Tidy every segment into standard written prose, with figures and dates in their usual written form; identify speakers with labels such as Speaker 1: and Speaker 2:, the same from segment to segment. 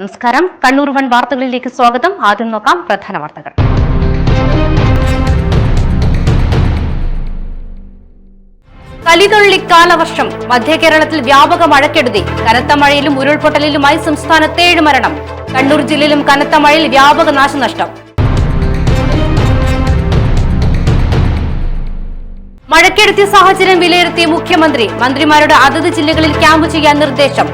Speaker 1: നമസ്കാരം. കണ്ണൂർ വൺ വാർത്തകളിലേക്ക് സ്വാഗതം. ആദ്യം നോക്കാം പ്രധാന വാർത്തകൾ. കലിതുള്ളി കാലവർഷം. മധ്യ കേരളത്തിൽ വ്യാപക മഴക്കെടുതി. കനത്ത മഴയിലും ഉരുൾപൊട്ടലിലുമായി സംസ്ഥാനത്ത് 7 മരണം. കണ്ണൂർ ജില്ലയിലും കനത്ത മഴയിൽ വ്യാപക നാശനഷ്ടം. മഴക്കെടുതിയ സാഹചര്യം വിലയിരുത്തിയ മുഖ്യമന്ത്രി. മന്ത്രിമാരുടെ അതത് ജില്ലകളിൽ ക്യാമ്പ് ചെയ്യാൻ നിർദ്ദേശം.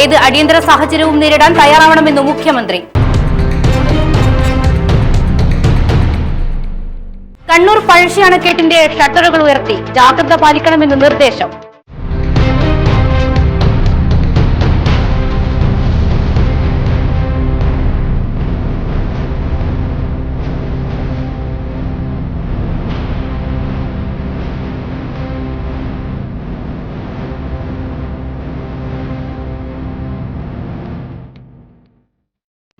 Speaker 1: ഏത് അടിയന്തര സാഹചര്യവും നേരിടാൻ തയ്യാറാവണമെന്ന് മുഖ്യമന്ത്രി. കണ്ണൂർ പഴശ്ശി അണക്കെട്ടിന്റെ ഷട്ടറുകൾ ഉയർത്തി. ജാഗ്രത പാലിക്കണമെന്ന് നിർദ്ദേശം.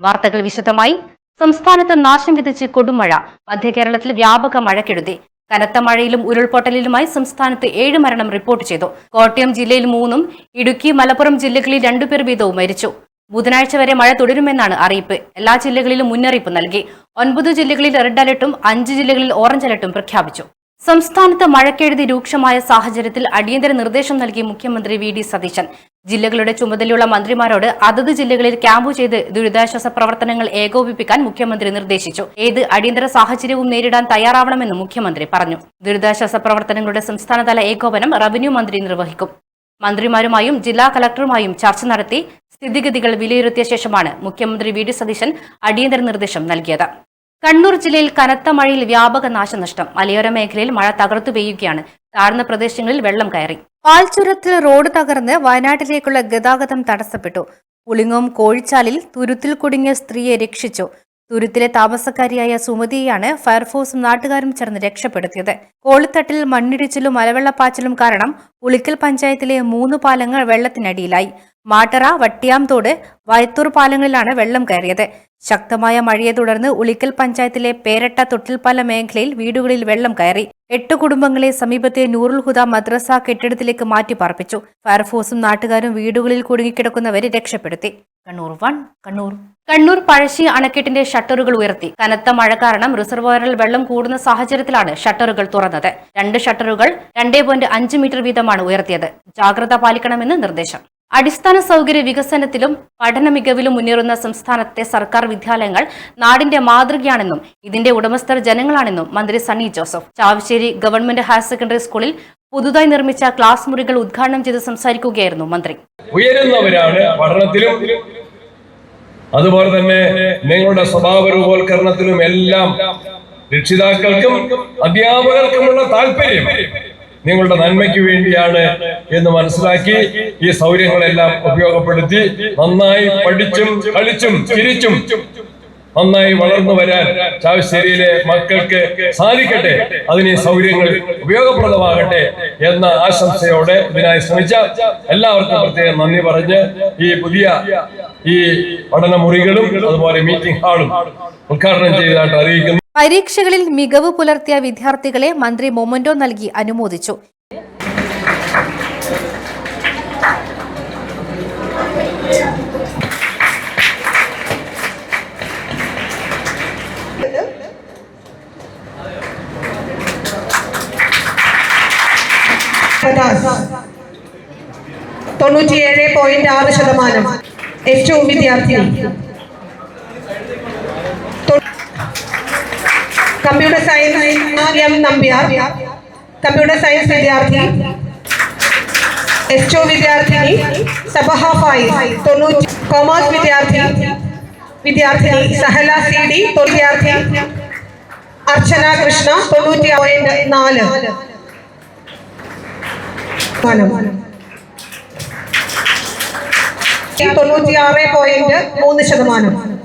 Speaker 1: വാർത്തകൾ വിശദമായി. സംസ്ഥാനത്ത് നാശം വിതച്ച് കൊടുമഴ. മധ്യ കേരളത്തിൽ വ്യാപക മഴക്കെടുതി. കനത്ത മഴയിലും ഉരുൾപൊട്ടലിലുമായി സംസ്ഥാനത്ത് 7 മരണം റിപ്പോർട്ട് ചെയ്തു. കോട്ടയം ജില്ലയിൽ 3, ഇടുക്കി, മലപ്പുറം ജില്ലകളിൽ 2 പേർ വീതവും മരിച്ചു. ബുധനാഴ്ച വരെ മഴ തുടരുമെന്നാണ് അറിയിപ്പ്. എല്ലാ ജില്ലകളിലും മുന്നറിയിപ്പ് നൽകി. 9 ജില്ലകളിൽ റെഡ് അലർട്ടും 5 ജില്ലകളിൽ ഓറഞ്ച് അലർട്ടും പ്രഖ്യാപിച്ചു. സംസ്ഥാനത്ത് മഴക്കെടുതി രൂക്ഷമായ സാഹചര്യത്തിൽ അടിയന്തര നിർദ്ദേശം നൽകി മുഖ്യമന്ത്രി വി.ഡി. സതീശൻ. ജില്ലകളുടെ ചുമതലയുള്ള മന്ത്രിമാരോട് അതത് ജില്ലകളിൽ ക്യാമ്പ് ചെയ്ത് ദുരിതാശ്വാസ പ്രവർത്തനങ്ങൾ ഏകോപിപ്പിക്കാൻ മുഖ്യമന്ത്രി നിർദ്ദേശിച്ചു. ഏത് അടിയന്തര സാഹചര്യവും നേരിടാൻ തയ്യാറാവണമെന്ന് മുഖ്യമന്ത്രി പറഞ്ഞു. ദുരിതാശ്വാസ പ്രവർത്തനങ്ങളുടെ സംസ്ഥാനതല ഏകോപനം റവന്യൂ മന്ത്രി നിർവഹിക്കും. മന്ത്രിമാരുമായും ജില്ലാ കലക്ടറുമായും ചർച്ച നടത്തി സ്ഥിതിഗതികൾ വിലയിരുത്തിയ ശേഷമാണ് മുഖ്യമന്ത്രി വി.ഡി. സതീശൻ അടിയന്തര നിർദ്ദേശം നൽകിയത്. കണ്ണൂർ ജില്ലയിൽ കനത്ത മഴയിൽ വ്യാപക നാശനഷ്ടം. മലയോര മേഖലയിൽ മഴ തകർത്തു പെയ്യുകയാണ്. താഴ്ന്ന പ്രദേശങ്ങളിൽ വെള്ളം കയറി. പാൽച്ചുരത്തിൽ റോഡ് തകർന്ന് വയനാട്ടിലേക്കുള്ള ഗതാഗതം തടസ്സപ്പെട്ടു. പുളിങ്ങോം കോഴിച്ചാലിൽ തുരുത്തിൽ കുടുങ്ങിയ സ്ത്രീയെ രക്ഷിച്ചു. തുരുത്തിലെ താമസക്കാരിയായ സുമതിയെയാണ് ഫയർഫോഴ്സും നാട്ടുകാരും ചേർന്ന് രക്ഷപ്പെടുത്തിയത്. കോളിത്തട്ടിൽ മണ്ണിടിച്ചിലും മലവെള്ളപ്പാച്ചിലും കാരണം ഉളിക്കൽ പഞ്ചായത്തിലെ 3 പാലങ്ങൾ വെള്ളത്തിനടിയിലായി. മാട്ടറ, വട്ടിയാംതോട്, വയത്തൂർ പാലങ്ങളിലാണ് വെള്ളം കയറിയത്. ശക്തമായ മഴയെ തുടർന്ന് ഉളിക്കൽ പഞ്ചായത്തിലെ പേരട്ട തൊട്ടിൽപ്പാല മേഖലയിൽ വീടുകളിൽ വെള്ളം കയറി. 8 കുടുംബങ്ങളെ സമീപത്തെ നൂറുൽ ഹുദ മദ്രസ കെട്ടിടത്തിലേക്ക് മാറ്റി പാർപ്പിച്ചു. ഫയർഫോഴ്സും നാട്ടുകാരും വീടുകളിൽ കുടുങ്ങിക്കിടക്കുന്നവരെ രക്ഷപ്പെടുത്തി. കണ്ണൂർ പഴശ്ശി അണക്കെട്ടിന്റെ ഷട്ടറുകൾ ഉയർത്തി. കനത്ത മഴ കാരണം റിസർവോയറിൽ വെള്ളം കൂടുന്ന സാഹചര്യത്തിലാണ് ഷട്ടറുകൾ തുറന്നത്. 2 ഷട്ടറുകൾ 2.5 മീറ്റർ വീതമാണ് ഉയർത്തിയത്. ജാഗ്രത പാലിക്കണമെന്ന് നിർദ്ദേശം. അടിസ്ഥാന സൗകര്യ വികസനത്തിലും പഠന മികവിലും മുന്നേറുന്ന സംസ്ഥാനത്തെ സർക്കാർ വിദ്യാലയങ്ങൾ നാടിന്റെ മാതൃകയാണെന്നും ഇതിന്റെ ഉടമസ്ഥർ ജനങ്ങളാണെന്നും മന്ത്രി Sunny Joseph Chavassery government higher secondary സ്കൂളിൽ പുതുതായി നിർമ്മിച്ച ക്ലാസ് മുറികൾ ഉദ്ഘാടനം ചെയ്ത് സംസാരിക്കുകയായിരുന്നു മന്ത്രി.
Speaker 2: ഉയരുന്നവരാണ് പഠനത്തിലും അതുപോലെ തന്നെ നിങ്ങളുടെ സ്വഭാവ രൂപവൽക്കരണത്തിലും എല്ലാം രക്ഷിതാക്കൾക്കും അധ്യാപകർക്കുമുള്ള താല്പര്യം നിങ്ങളുടെ നന്മയ്ക്ക് വേണ്ടിയാണ് എന്ന് മനസ്സിലാക്കി ഈ സൗകര്യങ്ങളെല്ലാം ഉപയോഗപ്പെടുത്തി നന്നായി പഠിച്ചും കളിച്ചും ചിരിച്ചും നന്നായി വളർന്നു വരാൻ ചാവശ്ശേരിയിലെ മക്കൾക്ക് സാധിക്കട്ടെ. അതിന് ഈ സൗകര്യങ്ങൾ ഉപയോഗപ്രദമാകട്ടെ എന്ന ആശംസയോടെ ഇതിനായി ശ്രമിച്ച എല്ലാവർക്കും പ്രത്യേകം നന്ദി പറഞ്ഞ് ഈ പുതിയ പഠനമുറികളും അതുപോലെ മീറ്റിംഗ് ഹാളും ഉദ്ഘാടനം ചെയ്തതായിട്ട് അറിയിക്കുന്നു.
Speaker 1: പരീക്ഷകളിൽ മികവ് പുലർത്തിയ വിദ്യാർത്ഥികളെ മന്ത്രി മൊമന്റോ നൽകി അനുമോദിച്ചു.
Speaker 3: ഏറ്റവും വിദ്യാർത്ഥിനി. Computer science M Nambiar, computer science വിദ്യാർത്ഥി. എസ് വിദ്യാർത്ഥിനി സബഹ ഫായിസ് 90. കൊമേഴ്സ് വിദ്യാർത്ഥിനി സഹല CD. വിദ്യാർത്ഥി അർച്ചന കൃഷ്ണ 90.4. 96.3%.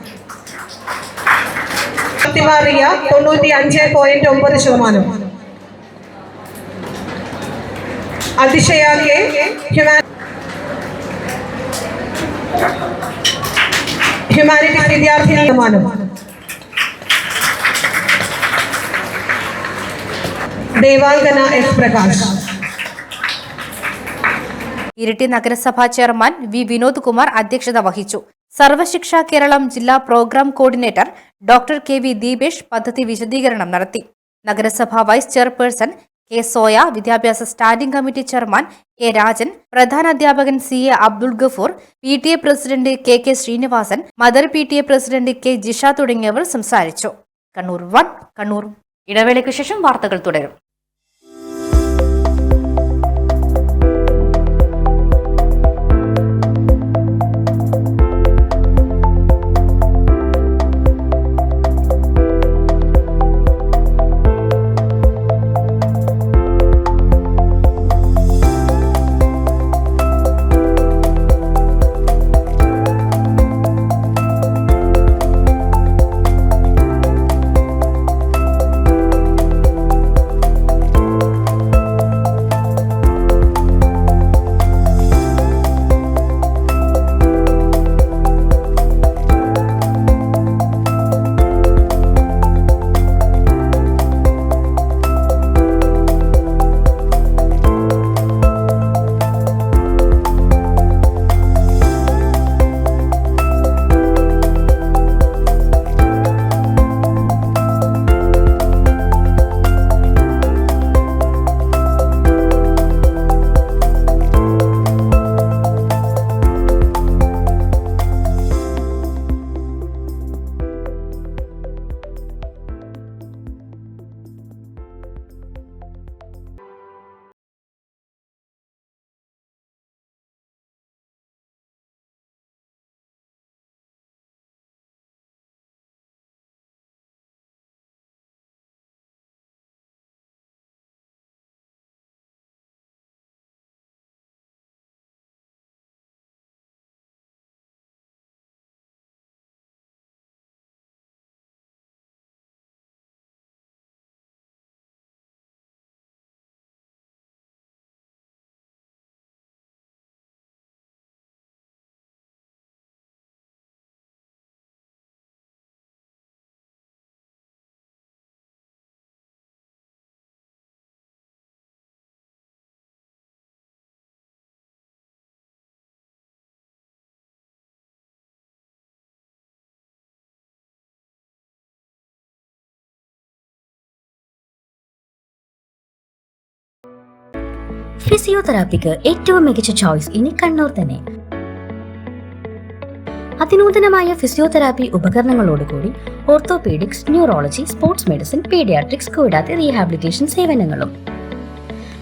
Speaker 3: ഫാത്തിമറിയ 95.9%. അതിശയ കെ ഹ്യൂമാനിറ്റീസ് വിദ്യാർത്ഥിനി. ദേവാംഗന എസ് പ്രകാശ്.
Speaker 1: ഇരിട്ടി നഗരസഭാ ചെയർമാൻ വി വിനോദ് കുമാർ അധ്യക്ഷത വഹിച്ചു. സർവശിക്ഷ കേരളം ജില്ലാ programme coordinator doctor K V. Deepesh പദ്ധതി വിശദീകരണം നടത്തി. നഗരസഭാ വൈസ് ചെയർപേഴ്സൺ കെ. സോയ, വിദ്യാഭ്യാസ standing committee chairman K. Rajan, പ്രധാനാധ്യാപകൻ C A. Abdul Gafoor, PTA president K. Sreenivasan, mother PTA president K. Jisha തുടങ്ങിയവർ സംസാരിച്ചു. കണ്ണൂർ 1 കണ്ണൂർ. ഇടവേളയ്ക്ക് ശേഷം വാർത്തകൾ തുടരും.
Speaker 4: ഫിസിയോതെറാപ്പിക്ക് ഏറ്റവും മികച്ച ചോയ്സ് ഇനി കണ്ണൂർ തന്നെ. അതിനൂതനമായ ഫിസിയോതെറാപ്പി ഉപകരണങ്ങളോടുകൂടി orthopaedics, neurology, sports medicine, paediatrics കൂടാതെ റീഹാബിലിറ്റേഷൻ സേവനങ്ങളും.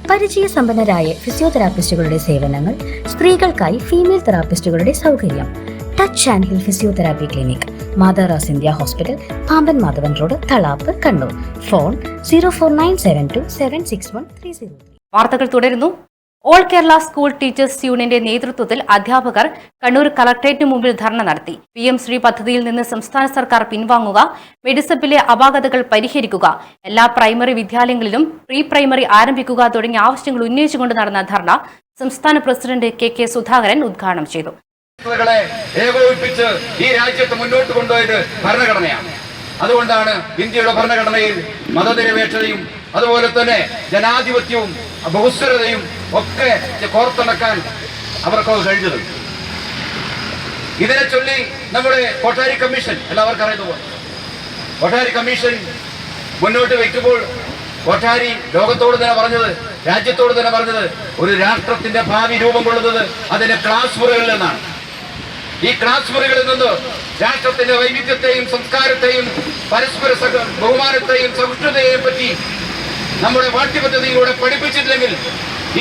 Speaker 4: പരിചയസമ്പന്നരായ ഫിസിയോതെറാപ്പിസ്റ്റുകളുടെ സേവനങ്ങൾ, സ്ത്രീകൾക്കായി ഫീമെയിൽ തെറാപ്പിസ്റ്റുകളുടെ സൗകര്യം. Touch and heal physiotherapy clinic, Matharas India hospital, Pamban Madhavan road, Thalap, Kannur. Phone 04972 761 303.
Speaker 1: വാർത്തകൾ തുടരുന്നു. ഓൾ കേരള സ്കൂൾ ടീച്ചേഴ്സ് യൂണിയന്റെ നേതൃത്വത്തിൽ അധ്യാപകർ കണ്ണൂർ കളക്ടറേറ്റിന് മുമ്പിൽ ധർണ നടത്തി. PM ശ്രീ പദ്ധതിയിൽ നിന്ന് സംസ്ഥാന സർക്കാർ പിൻവാങ്ങുക, മെഡിസപ്പിലെ അപാകതകൾ പരിഹരിക്കുക, എല്ലാ പ്രൈമറി വിദ്യാലയങ്ങളിലും പ്രീ പ്രൈമറി ആരംഭിക്കുക തുടങ്ങിയ ആവശ്യങ്ങൾ ഉന്നയിച്ചുകൊണ്ട് നടന്ന ധർണ സംസ്ഥാന പ്രസിഡന്റ് കെ. സുധാകരൻ ഉദ്ഘാടനം ചെയ്തു.
Speaker 5: ഏകോപിപ്പിച്ച് ഈ രാജ്യത്ത് മുന്നോട്ട് കൊണ്ടുപോയത് ഭരണഘടനയാണ്. അതുകൊണ്ടാണ് ഇന്ത്യയുടെ ഭരണഘടനയിൽ മതനിരപേക്ഷതയും അതുപോലെ തന്നെ ജനാധിപത്യവും ബഹുസ്വരതയും ഒക്കെ കോർത്തിണക്കാൻ അവർക്ക് കഴിഞ്ഞത്. ഇതിനെ ചൊല്ലി നമ്മുടെ കൊട്ടാരി കമ്മീഷൻ, എല്ലാവർക്കും അറിയുന്നതുപോലെ കൊട്ടാരി കമ്മീഷൻ മുന്നോട്ട് വയ്ക്കുമ്പോൾ കൊട്ടാരി ലോകത്തോട് തന്നെ പറഞ്ഞത്, രാജ്യത്തോട് തന്നെ പറഞ്ഞത്, ഒരു രാഷ്ട്രത്തിന്റെ ഭാവി രൂപം കൊള്ളുന്നത് അതിന്റെ ക്ലാസ് മുറികളിൽ നിന്നാണ്. ഈ ക്ലാസ് മുറികളിൽ നിന്ന് രാഷ്ട്രത്തിന്റെ വൈവിധ്യത്തെയും സംസ്കാരത്തെയും പരസ്പര ബഹുമാനത്തെയും സഹിഷ്ണുതയെയും പറ്റി നമ്മുടെ പാഠ്യപദ്ധതിയിലൂടെ പഠിപ്പിച്ചിട്ടില്ലെങ്കിൽ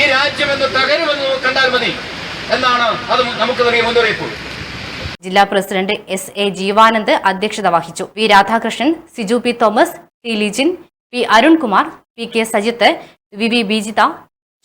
Speaker 5: ഈ രാജ്യം എന്ന് തകരുമെന്ന് കണ്ടാൽ മതി എന്നാണ് അത് നമുക്ക് നൽകിയ മുന്നറിയിപ്പ്.
Speaker 1: ജില്ലാ പ്രസിഡന്റ് SA ജീവാനന്ദ് അധ്യക്ഷത വഹിച്ചു. V Radhakrishnan, Siju P. Thomas, T. Lijin, P. Arunkumar, PK Sajith, VV Beejitha,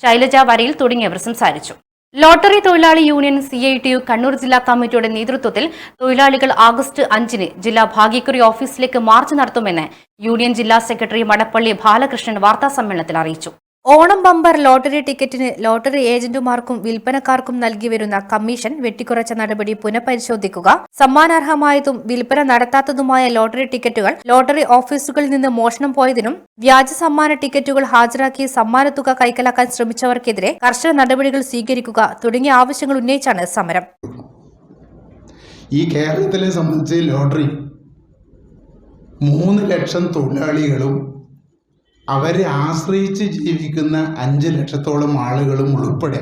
Speaker 1: Shailaja Varayil തുടങ്ങിയവർ സംസാരിച്ചു. ലോട്ടറി തൊഴിലാളി യൂണിയൻ CITU കണ്ണൂർ ജില്ലാ കമ്മിറ്റിയുടെ നേതൃത്വത്തിൽ തൊഴിലാളികൾ ആഗസ്റ്റ് 5-ന് ജില്ലാ ഭാഗ്യക്കുറി ഓഫീസിലേക്ക് മാർച്ച് നടത്തുമെന്ന് യൂണിയൻ ജില്ലാ സെക്രട്ടറി മടപ്പള്ളി ബാലകൃഷ്ണൻ വാർത്താസമ്മേളനത്തിൽ അറിയിച്ചു. ഓണം ബമ്പർ ലോട്ടറി ടിക്കറ്റിന് ലോട്ടറി ഏജന്റുമാർക്കും വിൽപ്പനക്കാർക്കും നൽകി വരുന്ന കമ്മീഷൻ വെട്ടിക്കുറച്ച നടപടി പുനഃപരിശോധിക്കുക, സമ്മാനാർഹമായതും വിൽപ്പന നടത്താത്തതുമായ ലോട്ടറി ടിക്കറ്റുകൾ ലോട്ടറി ഓഫീസുകളിൽ നിന്ന് മോഷണം പോയതിനും വ്യാജ സമ്മാന ടിക്കറ്റുകൾ ഹാജരാക്കി സമ്മാനത്തുക കൈക്കലാക്കാൻ ശ്രമിച്ചവർക്കെതിരെ കർശന നടപടികൾ സ്വീകരിക്കുക തുടങ്ങിയ ആവശ്യങ്ങൾ ഉന്നയിച്ചാണ് സമരം.
Speaker 6: ഈ കേരളത്തിലെ സംബന്ധിച്ച് ലോട്ടറി 3 ലക്ഷം തൊഴിലാളികളും അവരെ ആശ്രയിച്ച് ജീവിക്കുന്ന 5 ലക്ഷത്തോളം ആളുകളും ഉൾപ്പെടെ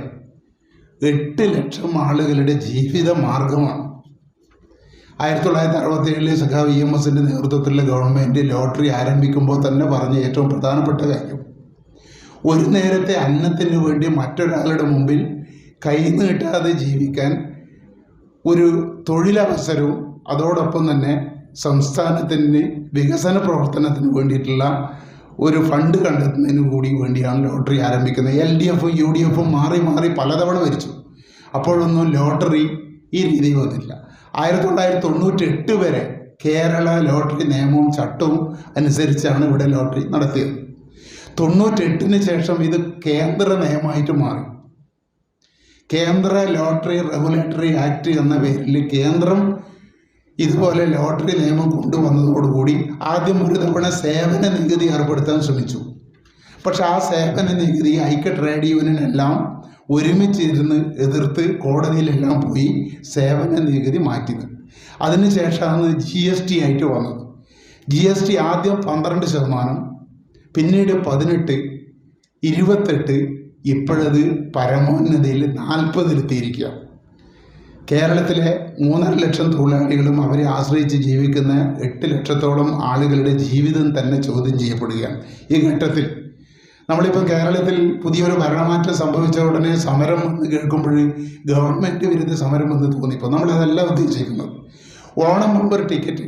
Speaker 6: 8 ലക്ഷം ആളുകളുടെ ജീവിത മാർഗമാണ്. 1967 സഖാവ് EMSന്റെ നേതൃത്വത്തിലുള്ള ഗവൺമെൻറ് ലോട്ടറി ആരംഭിക്കുമ്പോൾ തന്നെ പറഞ്ഞ ഏറ്റവും പ്രധാനപ്പെട്ട കാര്യം, ഒരു നേരത്തെ അന്നത്തിന് വേണ്ടി മറ്റൊരാളുടെ മുമ്പിൽ കൈനീട്ടാതെ ജീവിക്കാൻ ഒരു തൊഴിലവസരവും അതോടൊപ്പം തന്നെ സംസ്ഥാനത്തിന് വികസന പ്രവർത്തനത്തിന് വേണ്ടിയിട്ടുള്ള ഒരു ഫണ്ട് കണ്ടെത്തുന്നതിന് കൂടി വേണ്ടിയാണ് ലോട്ടറി ആരംഭിക്കുന്നത്. LDFും UDFും മാറി മാറി പലതവണ ഭരിച്ചു. അപ്പോഴൊന്നും ലോട്ടറി ഈ രീതിയിൽ വന്നില്ല. 1998 വരെ കേരള ലോട്ടറി നിയമവും ചട്ടവും അനുസരിച്ചാണ് ഇവിടെ ലോട്ടറി നടത്തിയത്. 98-ന് ശേഷം ഇത് കേന്ദ്ര നിയമമായിട്ട് മാറി. കേന്ദ്ര ലോട്ടറി റെഗുലേറ്ററി ആക്ട് എന്ന പേരിൽ കേന്ദ്രം ഇതുപോലെ ലോട്ടറി നിയമം കൊണ്ടുവന്നതോടുകൂടി ആദ്യം ഒരു തവണ സേവന നികുതി ഏർപ്പെടുത്താൻ ശ്രമിച്ചു. പക്ഷെ ആ സേവന നികുതി ഐക്യ ട്രേഡ് യൂണിയനെല്ലാം ഒരുമിച്ചിരുന്ന് എതിർത്ത് കോടതിയിലെല്ലാം പോയി സേവന നികുതി മാറ്റിയത്. അതിനുശേഷമാണ് GST ആയിട്ട് വന്നത്. GST ആദ്യം 12%, പിന്നീട് 18, 28, ഇപ്പോഴത് പരമോന്നതയിൽ 40-ലെത്തിയിരിക്കുക. കേരളത്തിലെ 3.5 ലക്ഷം തൊഴിലാളികളും അവരെ ആശ്രയിച്ച് ജീവിക്കുന്ന 8 ലക്ഷത്തോളം ആളുകളുടെ ജീവിതം തന്നെ ചോദ്യം ചെയ്യപ്പെടുകയാണ്. ഈ ഘട്ടത്തിൽ നമ്മളിപ്പോൾ കേരളത്തിൽ പുതിയൊരു ഭരണമാറ്റം സംഭവിച്ച ഉടനെ സമരം എന്ന് കേൾക്കുമ്പോൾ ഗവൺമെൻറ് വിരുദ്ധ സമരം എന്ന് തോന്നിപ്പോൾ നമ്മളതല്ല ഉദ്ദേശിക്കുന്നത്. ഓണം ബമ്പർ ടിക്കറ്റ്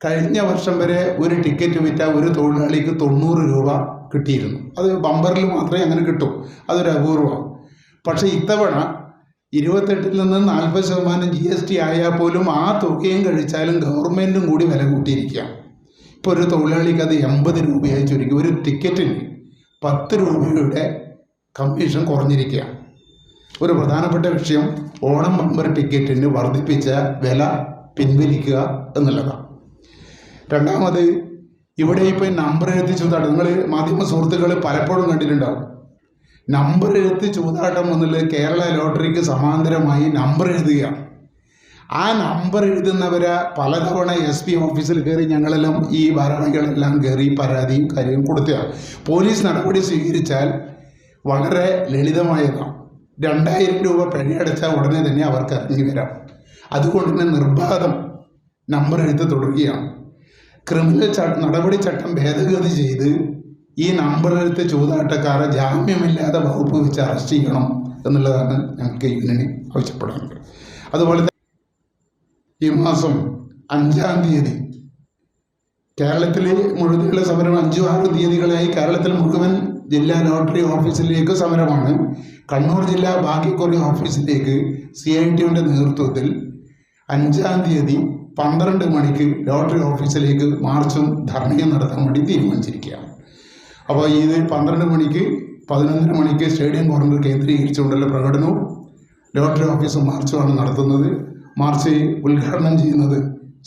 Speaker 6: കഴിഞ്ഞ വർഷം വരെ ഒരു ടിക്കറ്റ് വിറ്റ ഒരു തൊഴിലാളിക്ക് 90 രൂപ കിട്ടിയിരുന്നു. അത് ബമ്പറിൽ മാത്രമേ അങ്ങനെ കിട്ടൂ, അതൊരു അപൂർവമാണ്. പക്ഷേ ഇത്തവണ 28-ൽ നിന്ന് 40% GST ആയാൽ പോലും ആ തുകയും കഴിച്ചാലും ഗവൺമെൻറ്റും കൂടി വില കൂട്ടിയിരിക്കുകയാണ്. ഇപ്പോൾ ഒരു തൊഴിലാളിക്ക് അത് 80 രൂപയായി ചുരുക്കി. ഒരു ടിക്കറ്റിന് 10 രൂപയുടെ കമ്മീഷൻ കുറഞ്ഞിരിക്കുകയാണ്. ഒരു പ്രധാനപ്പെട്ട വിഷയം ഓണം ബമ്പർ ടിക്കറ്റിന് വർദ്ധിപ്പിച്ച വില പിൻവലിക്കുക എന്നുള്ളതാണ്. രണ്ടാമത്, ഇവിടെ ഇപ്പോൾ നമ്പർ എഴുത്തി ചൂതാട്ടം നിങ്ങൾ മാധ്യമ സുഹൃത്തുക്കൾ പലപ്പോഴും കണ്ടിട്ടുണ്ടാവും. നമ്പർ എഴുത്തി ചൂതാട്ടം എന്നുള്ളത് കേരള ലോട്ടറിക്ക് സമാന്തരമായി നമ്പർ എഴുതുകയാണ്. ആ നമ്പർ എഴുതുന്നവരെ പലതവണ SP ഓഫീസിൽ കയറി ഞങ്ങളെല്ലാം ഈ ഭരണകളെല്ലാം കയറി പരാതിയും കാര്യവും കൊടുത്തതാണ്. പോലീസ് നടപടി സ്വീകരിച്ചാൽ വളരെ ലളിതമായതാണ്. 2000 രൂപ പിഴയടച്ചാൽ ഉടനെ തന്നെ അവർക്ക് ഇറങ്ങി വരാം. അതുകൊണ്ട് തന്നെ നിർബാധം നമ്പർ എഴുത്ത് തുടരുകയാണ്. ക്രിമിനൽ നടപടി ചട്ടം ഭേദഗതി ചെയ്ത് ഈ നമ്പർ എഴുത്ത് ചൂതാട്ടക്കാരെ ജാമ്യമില്ലാതെ വകുപ്പ് വെച്ച് അറസ്റ്റ് ചെയ്യണം എന്നുള്ളതാണ് ഞങ്ങൾക്ക് യൂണിയന് ആവശ്യപ്പെടാനുള്ളത്. അതുപോലെ ഈ മാസം 5-ാം തീയതി കേരളത്തിൽ മുഴുവനുള്ള സമരം 5-6 തീയതികളായി കേരളത്തിൽ മുഴുവൻ ജില്ലാ ലോട്ടറി ഓഫീസിലേക്ക് സമരമാണ്. കണ്ണൂർ ജില്ലാ ഭാഗ്യക്കുറി ഓഫീസിലേക്ക് CITയുടെ നേതൃത്വത്തിൽ 5-ാം തീയതി 12 മണിക്ക് ലോട്ടറി ഓഫീസിലേക്ക് മാർച്ചും ധർണയും നടത്താൻ വേണ്ടി തീരുമാനിച്ചിരിക്കുകയാണ്. അപ്പോൾ ഇത് 12 മണിക്ക് 11 മണിക്ക് സ്റ്റേഡിയം കോർണർ കേന്ദ്രീകരിച്ചുകൊണ്ടുള്ള പ്രകടനവും ലോട്ടറി ഓഫീസും മാർച്ചുമാണ് നടത്തുന്നത്. മാർച്ച് ഉദ്ഘാടനം ചെയ്യുന്നത്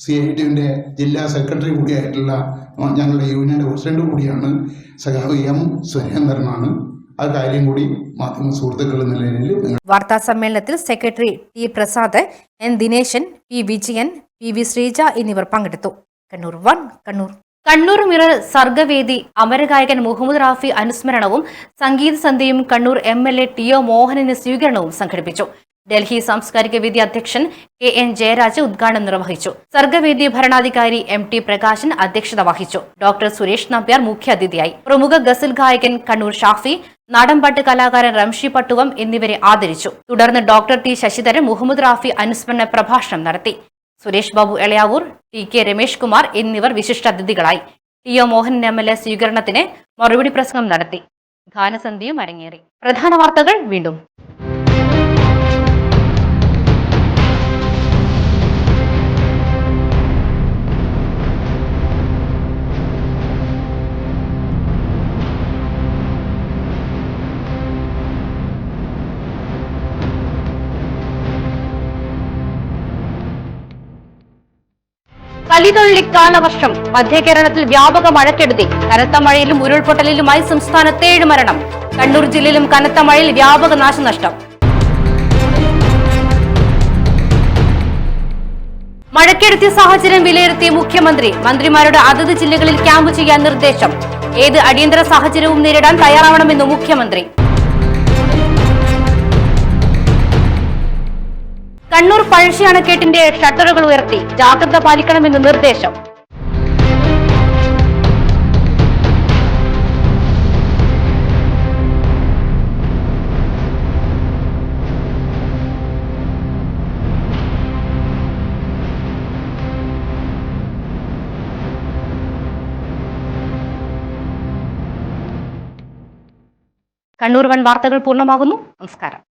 Speaker 6: CITയുടെ ജില്ലാ സെക്രട്ടറി കൂടിയായിട്ടുള്ള ഞങ്ങളുടെ യൂണിയൻ്റെ പ്രസിഡന്റ് കൂടിയാണ് സഖാവ് M സുരേന്ദ്രനാണ്. ആ കാര്യം കൂടി മാധ്യമ സുഹൃത്തുക്കൾ എന്ന നിലയിൽ
Speaker 1: വാർത്താ സമ്മേളനത്തിൽ secretary T Prasad, N Dineshan, P Vijayan, PV Sreeja എന്നിവർ പങ്കെടുത്തു. കണ്ണൂർ 1 കണ്ണൂർ. കണ്ണൂർ മിറർ സർഗവേദി അമരഗായകൻ മുഹമ്മദ് റാഫി അനുസ്മരണവും സംഗീത സന്ധ്യയും കണ്ണൂർ MLA TO മോഹനന് സ്വീകരണവും സംഘടിപ്പിച്ചു. ഡൽഹി സാംസ്കാരിക വേദി അധ്യക്ഷൻ KN ജയരാജ് ഉദ്ഘാടനം നിർവഹിച്ചു. സർഗവേദി ഭരണാധികാരി MT പ്രകാശൻ അധ്യക്ഷത വഹിച്ചു. ഡോക്ടർ സുരേഷ് നമ്പ്യാർ മുഖ്യാതിഥിയായി. പ്രമുഖ ഗസൽ ഗായകൻ കണ്ണൂർ ഷാഫി, നാടൻപാട്ട് കലാകാരൻ റംഷി പട്ടുവം എന്നിവരെ ആദരിച്ചു. തുടർന്ന് ഡോക്ടർ T ശശിധരൻ മുഹമ്മദ് റാഫി അനുസ്മരണ പ്രഭാഷണം നടത്തി. സുരേഷ് ബാബു എളയാവൂർ, TK രമേഷ് കുമാർ എന്നിവർ വിശിഷ്ടാതിഥികളായി. TO മോഹൻ MLA സ്വീകരണത്തിന് മറുപടി പ്രസംഗം നടത്തി. ഗാനസന്ധ്യയും അരങ്ങേറി. പ്രധാന വാർത്തകൾ വീണ്ടും. കലിതൊള്ളി കാലവർഷം. മധ്യ കേരളത്തിൽ വ്യാപക മഴക്കെടുതി. കനത്ത മഴയിലും ഉരുൾപൊട്ടലിലുമായി സംസ്ഥാനത്ത് 7 മരണം. കണ്ണൂർ ജില്ലയിലും കനത്ത മഴയിൽ വ്യാപക നാശനഷ്ടം. മഴക്കെടുതിയ സാഹചര്യം വിലയിരുത്തിയ മുഖ്യമന്ത്രി മന്ത്രിമാരുടെ അതത് ജില്ലകളിൽ ക്യാമ്പ് ചെയ്യാൻ നിർദ്ദേശം. ഏത് അടിയന്തര സാഹചര്യവും നേരിടാൻ തയ്യാറാവണമെന്നും മുഖ്യമന്ത്രി. കണ്ണൂർ പഴശ്ശി അണക്കെട്ടിന്റെ ഷട്ടറുകൾ ഉയർത്തി, ജാഗ്രത പാലിക്കണമെന്ന് നിർദ്ദേശം. കണ്ണൂർ വൺ വാർത്തകൾ പൂർണ്ണമാകുന്നു. നമസ്കാരം.